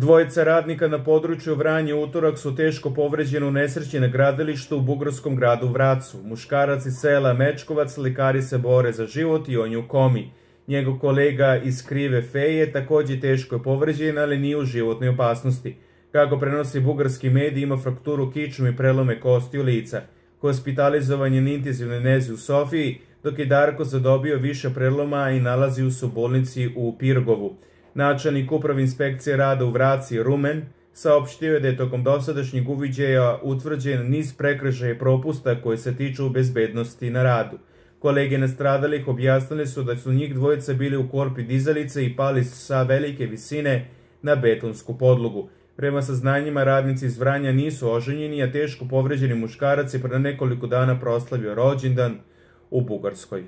Dvojica radnika na području Vranja u utorak su teško povređeni u nesreći na gradilištu u bugarskom gradu Vracu. Muškarac iz sela Mečkovac, lekari se bore za život i on je u komi. Njegov kolega iz Krive Feje također teško je povređen, ali nije u životnoj opasnosti. Kako prenosi bugarski medij, ima frakturu kičme i prelome kostiju lica. Hospitalizovan je na intenzivnoj nezi u Sofiji, dok je Darko zadobio više preloma i nalazio se u bolnici u Pirgovu. Načelnik uprave inspekcije rada u Vraci Rumen saopštio je da je tokom dosadašnjeg uviđaja utvrđen niz prekršaja i propusta koji se tiču bezbednosti na radu. Kolege nastradalih objasnili su da su njih dvojica bili u korpi dizalice i pali sa velike visine na betonsku podlogu. Prema saznanjima, radnici iz Vranja nisu oženjeni, a teško povređeni muškarac je pre nekoliko dana proslavio rođendan u Bugarskoj.